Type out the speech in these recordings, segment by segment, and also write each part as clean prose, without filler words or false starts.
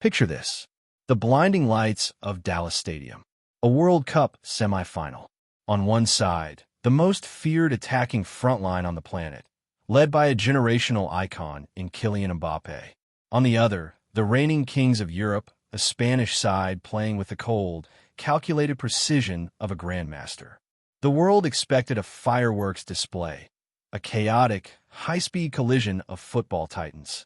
Picture this: the blinding lights of Dallas Stadium, a World Cup semifinal. On one side, the most feared attacking frontline on the planet, led by a generational icon in Kylian Mbappé. On the other, the reigning kings of Europe, a Spanish side playing with the cold, calculated precision of a grandmaster. The world expected a fireworks display, a chaotic, high-speed collision of football titans.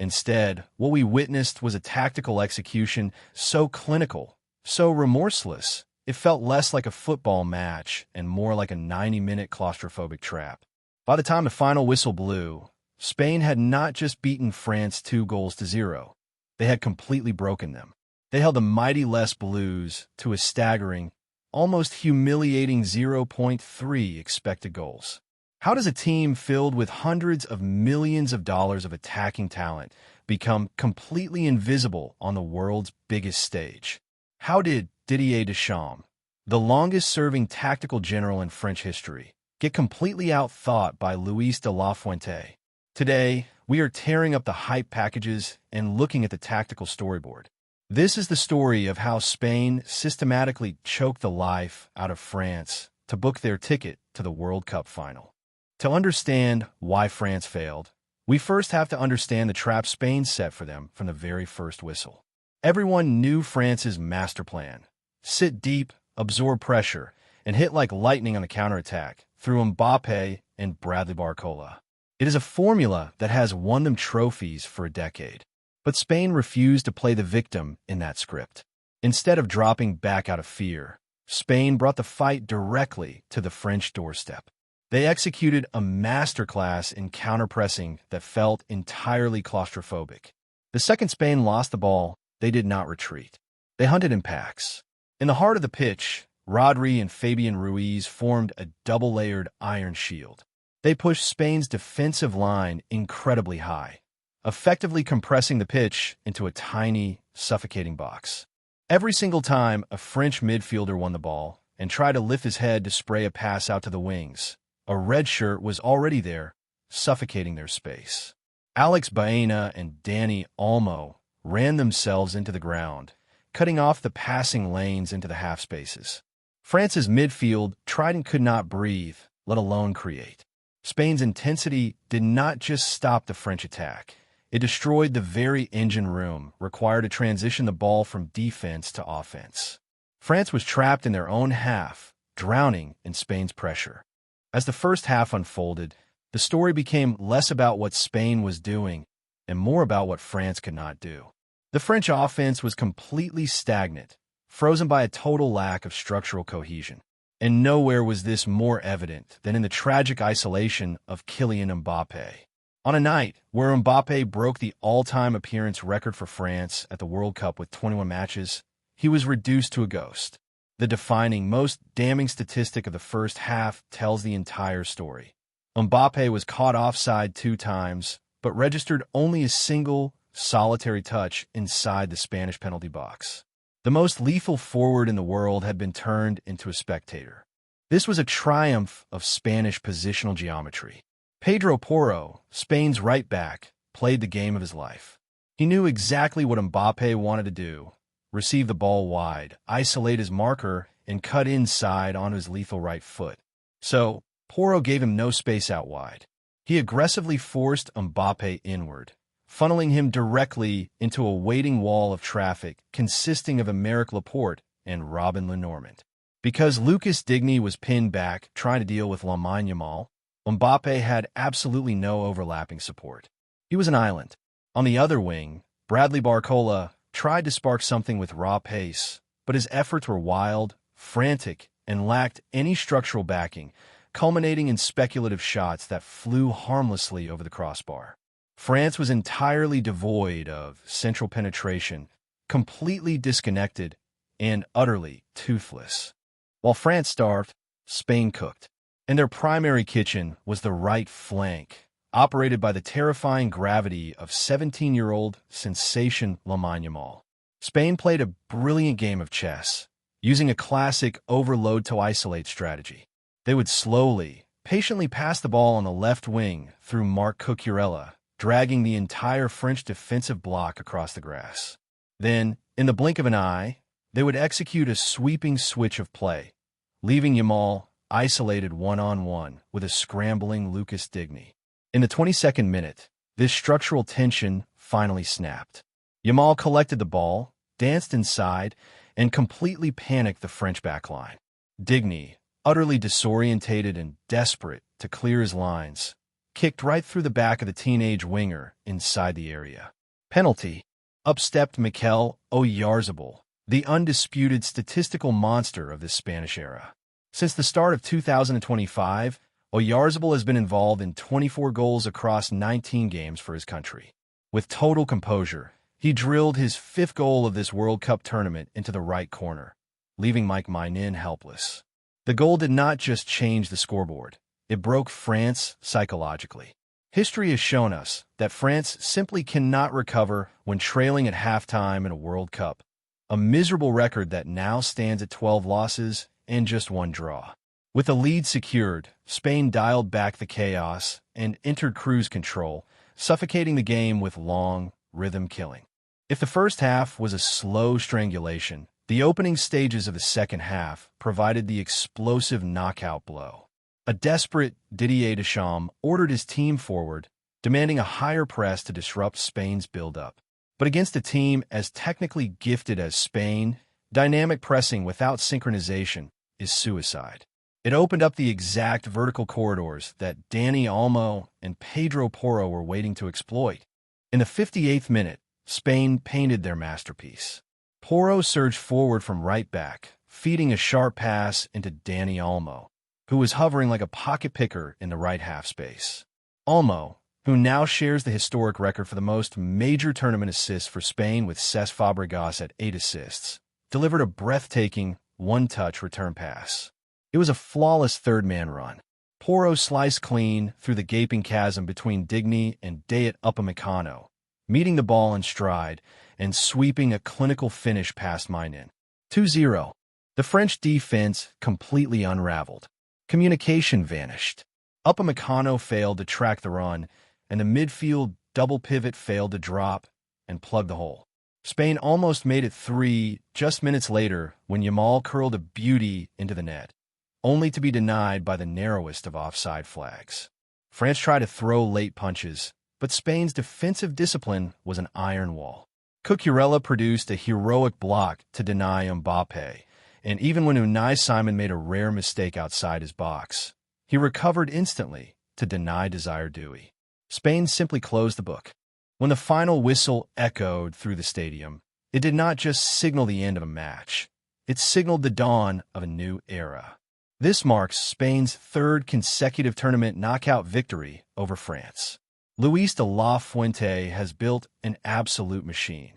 Instead, what we witnessed was a tactical execution so clinical, so remorseless, it felt less like a football match and more like a 90-minute claustrophobic trap. By the time the final whistle blew, Spain had not just beaten France 2-0, they had completely broken them. They held the mighty Les Bleus to a staggering, almost humiliating 0.3 expected goals. How does a team filled with hundreds of millions of dollars of attacking talent become completely invisible on the world's biggest stage? How did Didier Deschamps, the longest-serving tactical general in French history, get completely outthought by Luis de la Fuente? Today, we are tearing up the hype packages and looking at the tactical storyboard. This is the story of how Spain systematically choked the life out of France to book their ticket to the World Cup final. To understand why France failed, we first have to understand the trap Spain set for them from the very first whistle. Everyone knew France's master plan: sit deep, absorb pressure, and hit like lightning on the counterattack through Mbappé and Bradley Barcola. It is a formula that has won them trophies for a decade. But Spain refused to play the victim in that script. Instead of dropping back out of fear, Spain brought the fight directly to the French doorstep. They executed a masterclass in counterpressing that felt entirely claustrophobic. The second Spain lost the ball, they did not retreat. They hunted in packs. In the heart of the pitch, Rodri and Fabian Ruiz formed a double-layered iron shield. They pushed Spain's defensive line incredibly high, effectively compressing the pitch into a tiny, suffocating box. Every single time a French midfielder won the ball and tried to lift his head to spray a pass out to the wings, a red shirt was already there, suffocating their space. Alex Baena and Dani Olmo ran themselves into the ground, cutting off the passing lanes into the half spaces. France's midfield tried and could not breathe, let alone create. Spain's intensity did not just stop the French attack. It destroyed the very engine room required to transition the ball from defense to offense. France was trapped in their own half, drowning in Spain's pressure. As the first half unfolded, the story became less about what Spain was doing and more about what France could not do. The French offense was completely stagnant, frozen by a total lack of structural cohesion. And nowhere was this more evident than in the tragic isolation of Kylian Mbappé. On a night where Mbappé broke the all-time appearance record for France at the World Cup with 21 matches, he was reduced to a ghost. The defining, most damning statistic of the first half tells the entire story. Mbappé was caught offside 2 times, but registered only a single, solitary touch inside the Spanish penalty box. The most lethal forward in the world had been turned into a spectator. This was a triumph of Spanish positional geometry. Pedro Porro, Spain's right back, played the game of his life. He knew exactly what Mbappé wanted to do: receive the ball wide, isolate his marker, and cut inside on his lethal right foot. So, Porro gave him no space out wide. He aggressively forced Mbappé inward, funneling him directly into a waiting wall of traffic consisting of Aymeric Laporte and Robin Lenormand. Because Lucas Digne was pinned back trying to deal with Lamine Yamal, Mbappé had absolutely no overlapping support. He was an island. On the other wing, Bradley Barcola tried to spark something with raw pace, but his efforts were wild, frantic, and lacked any structural backing, culminating in speculative shots that flew harmlessly over the crossbar. France was entirely devoid of central penetration, completely disconnected, and utterly toothless. While France starved, Spain cooked. And their primary kitchen was the right flank, operated by the terrifying gravity of 17-year-old sensation Lamine Yamal. Spain played a brilliant game of chess, using a classic overload-to-isolate strategy. They would slowly, patiently pass the ball on the left wing through Marc Cucurella, dragging the entire French defensive block across the grass. Then, in the blink of an eye, they would execute a sweeping switch of play, leaving Yamal isolated one-on-one with a scrambling Lucas Digne. In the 22nd minute, this structural tension finally snapped. Yamal collected the ball, danced inside, and completely panicked the French backline. Digne, utterly disorientated and desperate to clear his lines, kicked right through the back of the teenage winger inside the area. Penalty. Up stepped Mikel Oyarzabal, the undisputed statistical monster of this Spanish era. Since the start of 2025, Oyarzabal has been involved in 24 goals across 19 games for his country. With total composure, he drilled his 5th goal of this World Cup tournament into the right corner, leaving Mike Maignan helpless. The goal did not just change the scoreboard, it broke France psychologically. History has shown us that France simply cannot recover when trailing at halftime in a World Cup, a miserable record that now stands at 12 losses and just 1 draw. With the lead secured, Spain dialed back the chaos and entered cruise control, suffocating the game with long, rhythm killing. If the first half was a slow strangulation, the opening stages of the second half provided the explosive knockout blow. A desperate Didier Deschamps ordered his team forward, demanding a higher press to disrupt Spain's build-up. But against a team as technically gifted as Spain, dynamic pressing without synchronization is suicide. It opened up the exact vertical corridors that Dani, Olmo, and Pedro Porro were waiting to exploit. In the 58th minute, Spain painted their masterpiece. Porro surged forward from right back, feeding a sharp pass into Dani Olmo, who was hovering like a pocket picker in the right half space. Olmo, who now shares the historic record for the most major tournament assists for Spain with Cesc Fabregas at 8 assists, delivered a breathtaking one-touch return pass. It was a flawless third-man run. Porro sliced clean through the gaping chasm between Digne and Dayot Upamecano, meeting the ball in stride and sweeping a clinical finish past Maignan. 2-0. The French defense completely unraveled. Communication vanished. Upamecano failed to track the run, and the midfield double pivot failed to drop and plug the hole. Spain almost made it 3 just minutes later when Yamal curled a beauty into the net, only to be denied by the narrowest of offside flags. France tried to throw late punches, but Spain's defensive discipline was an iron wall. Cucurella produced a heroic block to deny Mbappé, and even when Unai Simon made a rare mistake outside his box, he recovered instantly to deny Desire Dewey. Spain simply closed the book. When the final whistle echoed through the stadium, it did not just signal the end of a match. It signaled the dawn of a new era. This marks Spain's 3rd consecutive tournament knockout victory over France. Luis de la Fuente has built an absolute machine,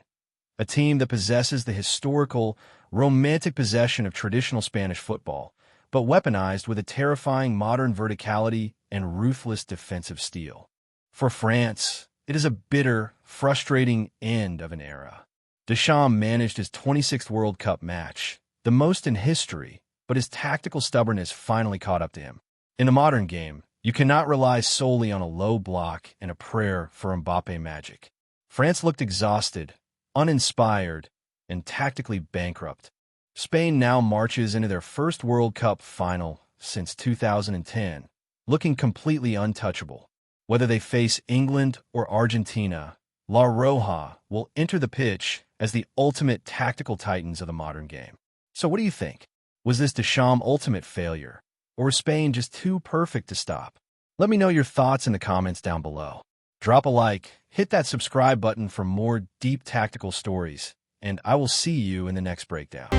a team that possesses the historical, romantic possession of traditional Spanish football, but weaponized with a terrifying modern verticality and ruthless defensive steel. For France, it is a bitter, frustrating end of an era. Deschamps managed his 26th World Cup match, the most in history, but his tactical stubbornness finally caught up to him. In the modern game, you cannot rely solely on a low block and a prayer for Mbappé magic. France looked exhausted, uninspired, and tactically bankrupt. Spain now marches into their first World Cup final since 2010, looking completely untouchable. Whether they face England or Argentina, La Roja will enter the pitch as the ultimate tactical titans of the modern game. So what do you think? Was this Deschamps' ultimate failure, or is Spain just too perfect to stop? Let me know your thoughts in the comments down below. Drop a like, hit that subscribe button for more deep tactical stories, and I will see you in the next breakdown.